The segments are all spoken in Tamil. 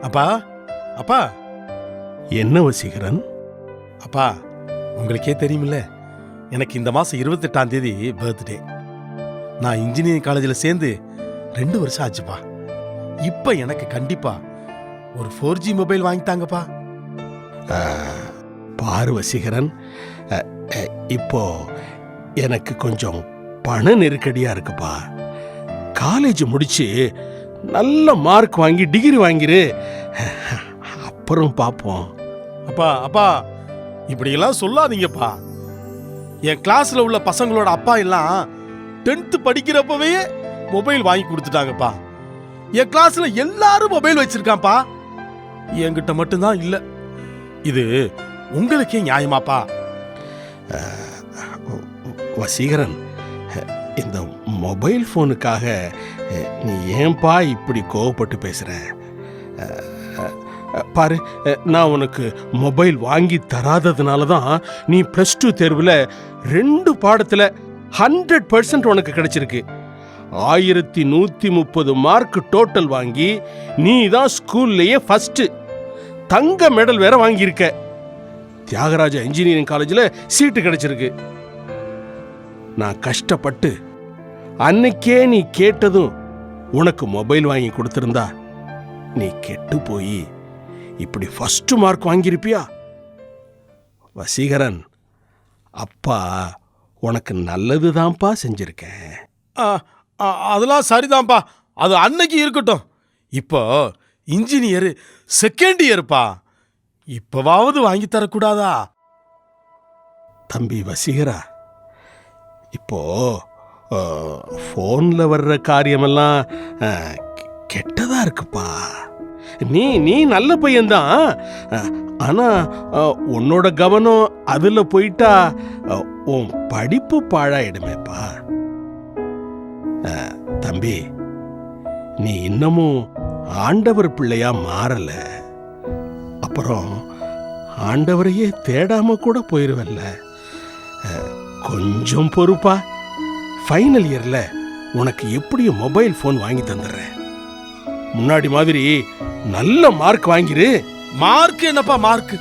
அப்பா அப்பா என்ன வசீகரன்? அப்பா, உங்களுக்கே தெரியுமில்ல, எனக்கு இந்த மாதம் 28ஆம் தேதி பர்த்டே. நான் இன்ஜினியரிங் காலேஜில் சேர்ந்து 2 வருஷம் ஆச்சுப்பா. இப்போ எனக்கு கண்டிப்பா ஒரு 4G மொபைல் வாங்கித்தாங்கப்பா. பாரு வசீகரன், இப்போ எனக்கு கொஞ்சம் பண நெருக்கடியா இருக்குப்பா. காலேஜ் முடிச்சு நல்ல மார்க் வாங்கி டிகிரி வாங்கிரு, அப்புறம் பார்ப்போம். அப்பா அப்பா இப்படியெல்லாம் சொல்லாதீங்கப்பா. என் கிளாஸ்ல உள்ள பசங்களோட அப்பா எல்லாம் 10th படிக்கிறப்பவே மொபைல் வாங்கி கொடுத்துட்டாங்கப்பா. என் கிளாஸ்ல எல்லாரும் மொபைல் வச்சிருக்கான்ப்பா, என்கிட்ட மட்டும்தான் இல்ல. இது உங்களுக்கே நியாயமாப்பா? வசீகரன், இந்த மொபைல் ஃபோனுக்காக நீ ஏன்பா இப்படி கோவப்பட்டு பேசுற? பாரு, நான் உனக்கு மொபைல் வாங்கி தராததுனால தான் நீ +2 தேர்வில் 2 பாடத்தில் 100% உனக்கு கிடைச்சிருக்கு. 1130 மார்க் டோட்டல் வாங்கி நீ தான் ஸ்கூல்லையே ஃபர்ஸ்ட். தங்க மெடல் வேற வாங்கியிருக்க. தியாகராஜா இன்ஜினியரிங் காலேஜில் சீட்டு கிடைச்சிருக்கு. நான் கஷ்டப்பட்டு அன்னைக்கே நீ கேட்டதும் உனக்கு மொபைல் வாங்கி கொடுத்திருந்தா நீ கெட்டு போய் இப்படி ஃபர்ஸ்ட் மார்க் வாங்கியிருப்பியா? வசீகரன், அப்பா உனக்கு நல்லதுதான்ப்பா செஞ்சிருக்கேன். அதெல்லாம் சரிதான்ப்பா, அது அன்னைக்கு இருக்கட்டும். இப்போ இன்ஜினியர் 2nd இயர்ப்பா, இப்பவாவது வாங்கி தரக்கூடாதா? தம்பி வசீகரா, இப்போ ஃபோனில் வர்ற காரியமெல்லாம் கெட்டதா இருக்குப்பா. நீ நல்ல பையன்தான், ஆனா உன்னோட கவனம் அதுல போயிட்டா உன் படிப்பு பாழாயிடுமேப்பா. தம்பி, நீ இன்னமும் ஆண்டவர் பிள்ளையா மாறல. அப்புறம் ஆண்டவரையே தேடாம கூட போயிருவல்ல. கொஞ்சம் பொறுப்பா. ஃபைனல் இயர்ல உனக்கு எப்படியும் மொபைல் ஃபோன் வாங்கி தந்துடுறேன். முன்னாடி மாதிரி நல்ல மார்க் வாங்கிரு. மார்க் என்னப்பா மார்க்?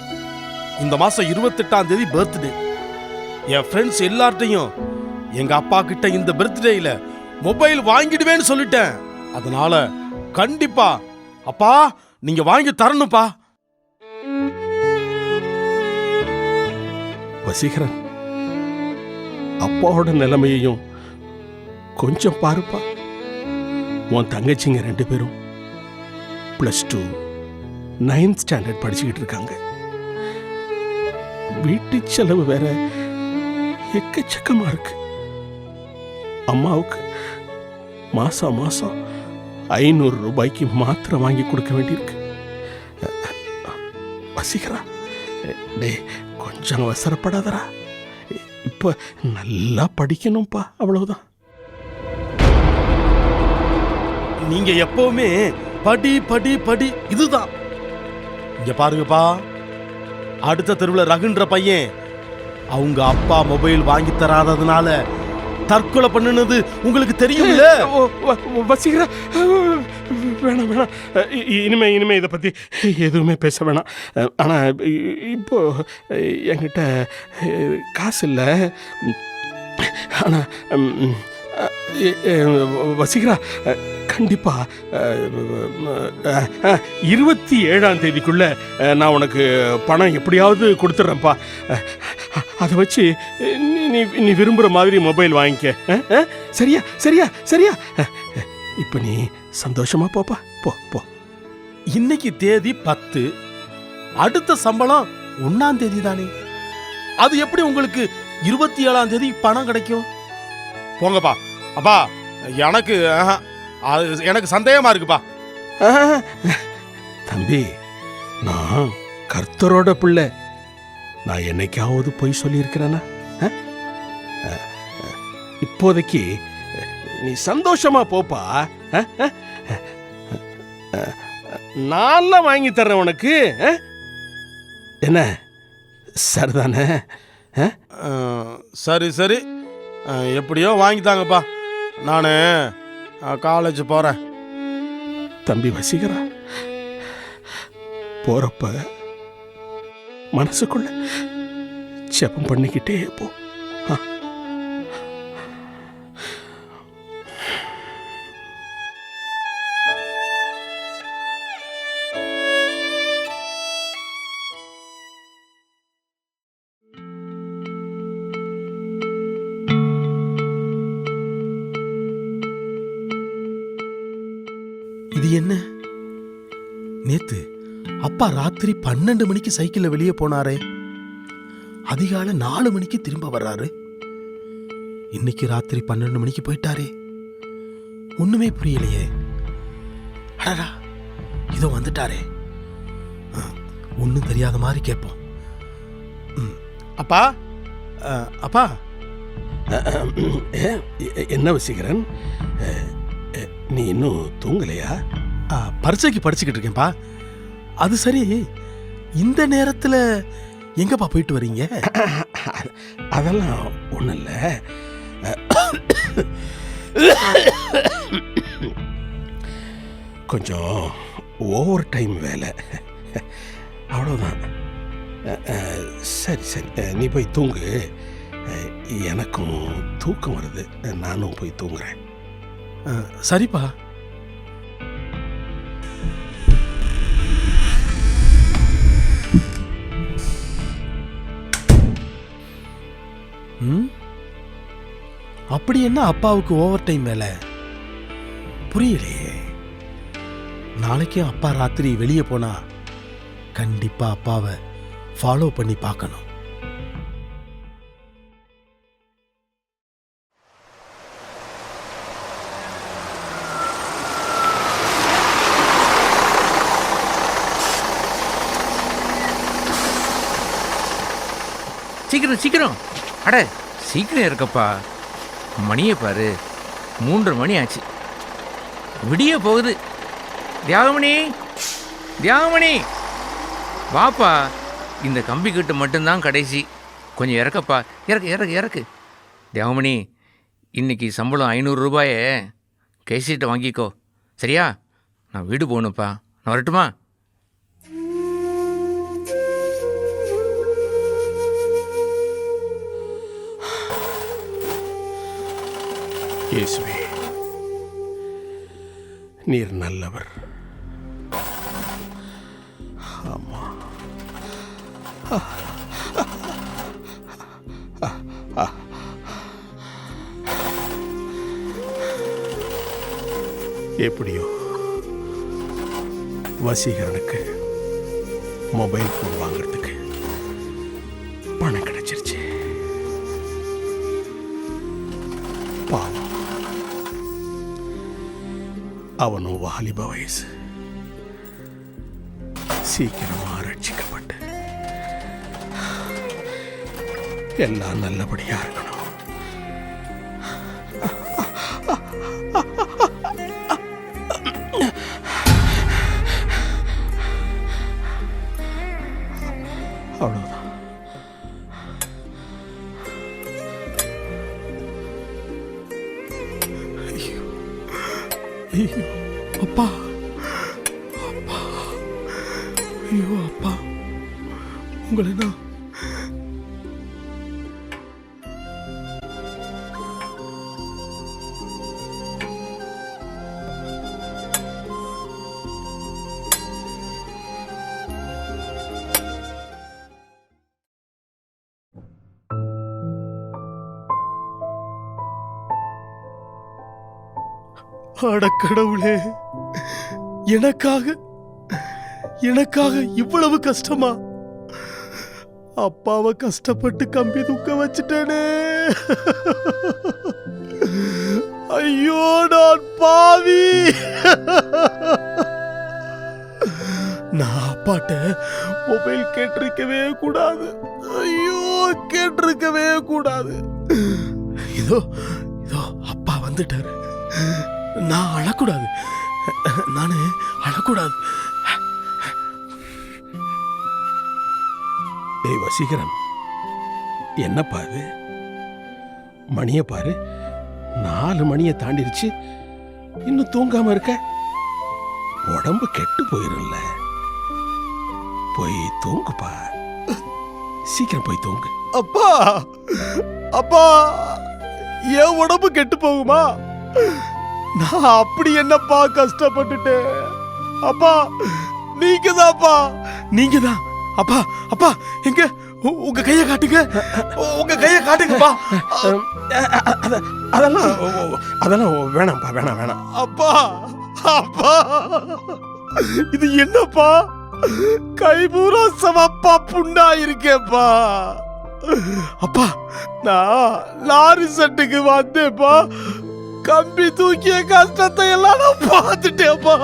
இந்த மாசம் 28ஆம் தேதி பர்த்டே. என் ஃப்ரெண்ட்ஸ் எல்லார்ட்டையும் எங்க அப்பா கிட்ட இந்த பர்த்டேல மொபைல் வாங்கிடுவேன்னு சொல்லிட்டேன். அதனால கண்டிப்பா அப்பா நீங்க வாங்கி தரணும்ப்பா. வசீகரன், அப்பாவோட நிலைமையையும் கொஞ்சம் பாருப்பா. உன் தங்கச்சிங்க 2 பேரும் +2 9th ஸ்டாண்டர்ட் படிச்சுக்கிட்டு இருக்காங்க. வீட்டு செலவு வேற எக்கச்சக்கமா இருக்கு. அம்மாவுக்கு மாசம் 500 ரூபாய்க்கு மாத்திரை வாங்கி கொடுக்க வேண்டியிருக்கு. வசீகரா, டே கொஞ்சம் அவசரப்படாதரா. இப்ப நல்லா படிக்கணும்ப்பா, அவ்வளவுதான். நீங்க எப்பவுமே படி படி படி இதுதான். இங்க பாருங்கப்பா, அடுத்த தெருவுல ரகுன்ற பையன் அவங்க அப்பா மொபைல் வாங்கி தராததுனால தற்கொலை பண்ணுனது உங்களுக்கு தெரியும்ல? வசீகரா, வேணாம். இனிமே இதை பத்தி எதுவுமே பேச வேணாம். ஆனா இப்போ என்கிட்ட காசு இல்லை. ஆனா வசீகரா, கண்டிப்பா 27ஆம் தேதிக்குள்ள நான் உனக்கு பணம் எப்படியாவது கொடுத்துட்றேன்ப்பா. அதை வச்சு நீ விரும்புகிற மாதிரி மொபைல் வாங்கிக்க. சரியா? இப்போ நீ சந்தோஷமா போப்பா. போ. இன்னைக்கு தேதி 10, அடுத்த சம்பளம் 1ஆம் தேதி தானே. அது எப்படி உங்களுக்கு 27ஆம் தேதி பணம் கிடைக்கும்? போங்கப்பா. அப்பா, எனக்கு சந்தேகமா இருக்குப்பா. தம்பி, நான் கர்த்தரோட பிள்ளை. நான் என்னைக்காவது போய் சொல்லியிருக்கிறேனா? இப்போதைக்கு நீ சந்தோஷமா போப்பா. நான் வாங்கி தர்றேன் உனக்கு. என்ன, சரிதானே? சரி, எப்படியோ வாங்கி தாங்கப்பா. நான் காலேஜ் போறேன். தம்பி வசீகரா, போறப்ப மனசுக்குள்ள ஜெபம் பண்ணிக்கிட்டே போ. இது என்ன? நேத்து அப்பா ராத்திரி 12 மணிக்கு சைக்கிள்ல வெளியே போனாரே, அதிகாலை 4 மணிக்கு திரும்ப வர்றாரு. இன்னைக்கு ராத்திரி 12 மணிக்கு போயிட்டாரே, ஒண்ணுமே புரியலையே. அடடா, இதோ வந்துட்டாரே. ஒன்னும் தெரியாத மாதிரி கேட்போம். அப்பா, அப்பா. என்ன வசீகரன், நீ இன்னும் தூங்கலையா? பரீட்சைக்கு படிச்சுக்கிட்டு இருக்கேன்ப்பா. அது சரி, இந்த நேரத்துல எங்கப்பா போயிட்டு வர்றீங்க? அதெல்லாம் ஒண்ணும் இல்ல, கொஞ்சம் ஓவர் டைம் வேலை, அவ்வளோதான். சரி சரி, நீ போய் தூங்கு. எனக்கும் தூக்கம் வருது, நானும் போய் தூங்குறேன். சரிப்பா. அப்படி என்ன அப்பாவுக்கு ஓவர் டைம் வேலை? புரியலையே. நாளைக்கும் அப்பா ராத்திரி வெளியே போனா கண்டிப்பா அப்பாவை ஃபாலோ பண்ணி பார்க்கணும். சீக்கிரம் சீக்கிரம், அட சீக்கிரம் இருக்கப்பா. மணியை பாரு, 3:30 மணி ஆச்சு, விடிய போகுது. தியாகமணி, தியாகமணி வாப்பா. இந்த கம்பி கட்டு மட்டும்தான் கடைசி, கொஞ்சம் இறக்கப்பா. இறக்கு இறக்கு இறக்கு. தியாகமணி, இன்னைக்கு சம்பளம் 500 ரூபாயை கேசிட்ட வாங்கிக்கோ, சரியா? நான் வீடு போகணுப்பா, நான் வரட்டுமா? இயேசுவே, நீர் நல்லவர். ஆமா, எப்படியோ வசீகரனுக்கு மொபைல் ஃபோன் வாங்குறதுக்கு பணம் கிடைச்சிருச்சு. பாவம், அவனும் வாலிப வயசு, சீக்கிரமா ரட்சிக்கப்பட்டு எல்லாம் நல்லபடியா இருக்கணும். அவ்வளவுதான். ஐயோ அப்பா, அப்பா, ஐயோ அப்பா, உங்களை நான் அடக்கடவுளே, எனக்காக இவ்வளவு கஷ்டமா? அப்பாவை கஷ்டப்பட்டு கம்பி தூக்க வச்சுட்டேனே. ஐயோ நான் பாவி. நான் அப்பாட்ட மொபைல் கேட்டிருக்கவே கூடாது. ஐயோ, கேட்டிருக்கவே கூடாது. இதோ இதோ அப்பா வந்துட்டாரு. நான் அழக்கூடாது, நானு அழக்கூடாது. ஏய் வசீகரன், என்னப்பா இது? மணியை பாரு, 4 மணியை தாண்டிருச்சு, இன்னும் தூங்காம இருக்க. உடம்பு கெட்டு போயிரும்ல. போய் தூங்குப்பா, சீக்கிரம் போய் தூங்கு. அப்பா அப்பா, என் உடம்பு கெட்டு போகுமா? நான் அப்படி என்னப்பா கஷ்டப்பட்டுட்டேன்? அப்பா நீங்க தான்ப்பா, நீங்க தான். அப்பா அப்பா, எங்க உங்க கையை காட்டுங்க, உங்க கையை காட்டுங்கப்பா. அதெல்லாம் வேணாம்ப்பா, வேணாம். அப்பா அப்பா, இது என்னப்பா? கை பூரா சமப்பா புண்ணா இருக்கேப்பா. அப்பா நான் லாரி செட்டுக்கு வந்தேப்பா, கம்பி தூக்கிய கஷ்டத்தை எல்லாம் நான் பார்த்துட்டேப்பா.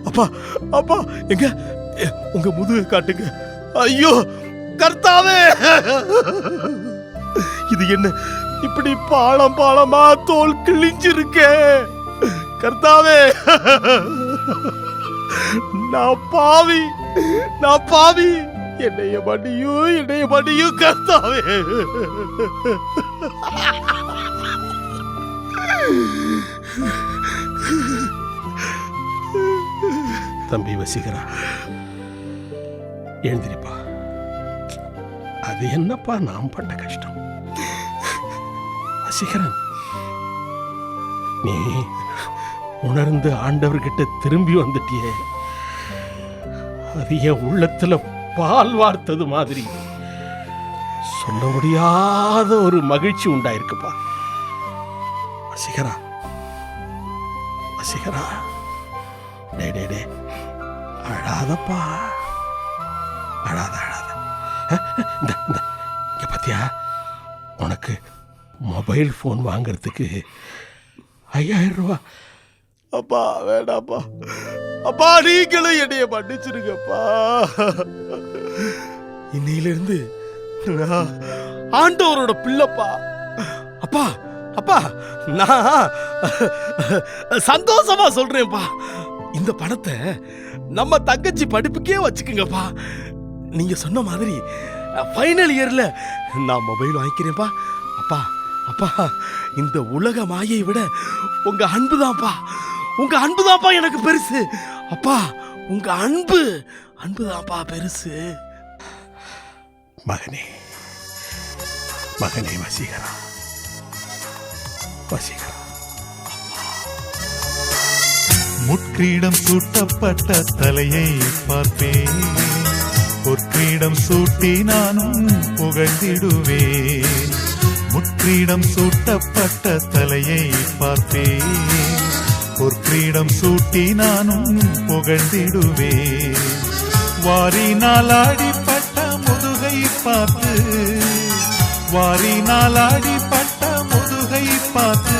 அப்பா அப்பா, எங்க உங்க முதுக காட்டுங்க. ஐயோ கர்த்தாவே, இது என்ன இப்படி பாலம் பாலமா தோல் கிழிஞ்சிருக்கே கர்த்தாவே. நான் பாவி, என்னைய மடியும் கர்த்தாவே. தம்பி வசீகரா, எழுந்திரிப்பா. அது என்னப்பா நாம் பட்ட கஷ்டம். வசீகரன், நீ உணர்ந்து ஆண்டவர்கிட்ட திரும்பி வந்துட்டியே, அது என் உள்ளத்துல பால் வார்த்தது மாதிரி சொல்ல முடியாத ஒரு மகிழ்ச்சி உண்டாயிருக்குப்பா. வசீகரா, டே அழாதப்பா, அழாத. இங்க பாத்தியா, உனக்கு மொபைல் போன் வாங்கறதுக்கு 5000 ரூபாய். அப்பா வேண்டாப்பா, அப்பா நீங்களும் என்னைய மன்னிச்சிருங்கப்பா. இன்னையிலிருந்து நான் ஆண்டவரோட பிள்ளைப்பா. அப்பா அப்பா, நான் சந்தோஷமா சொல்றேன்ப்பா. இந்த பணத்தை நம்ம தங்கச்சி படிப்புக்கே வச்சுக்குங்கப்பா. நீங்க சொன்ன மாதிரி ஃபைனல் இயர்ல நான் மொபைல் வாங்கிக்கிறேன்ப்பா. அப்பா அப்பா, இந்த உலக மாயை விட உங்க அன்புதான்ப்பா எனக்கு பெருசு. அப்பா உங்க அன்புதான்ப்பா பெருசு. மகனே வசீகரா. முட்கிரீடம் சூட்டப்பட்ட தலையை பார்ப்பேன், பொற்கிரீடம் சூட்டி நானும் புகழ்ந்திடுவேன். முட்கிரீடம் சூட்டப்பட்ட தலையை பார்ப்பேன், பொற்கிரீடம் சூட்டி நானும் புகழ்ந்திடுவேன். வாரினால் ஆடிப்பட்ட முதுகை பார்த்து,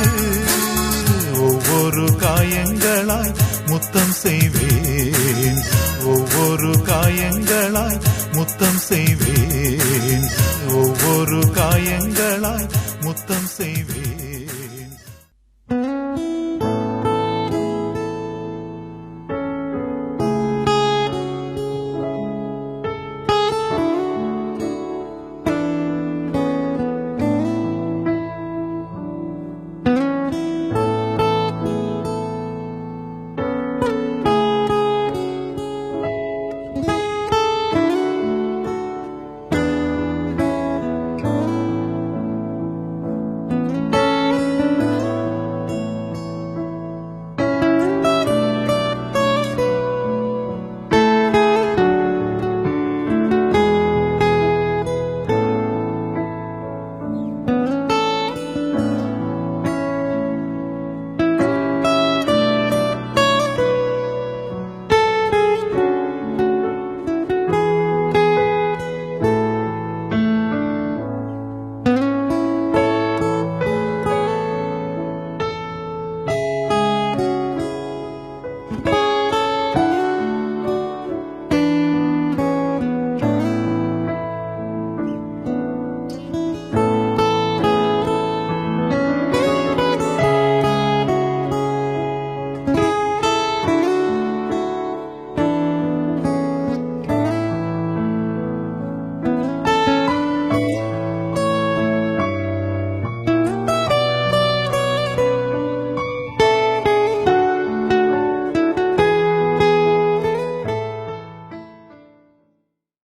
ஒவ்வொரு காயங்களாய் முத்தம் செய்வேன், ஒவ்வொரு காயங்களாய் முத்தம் செய்வேன்.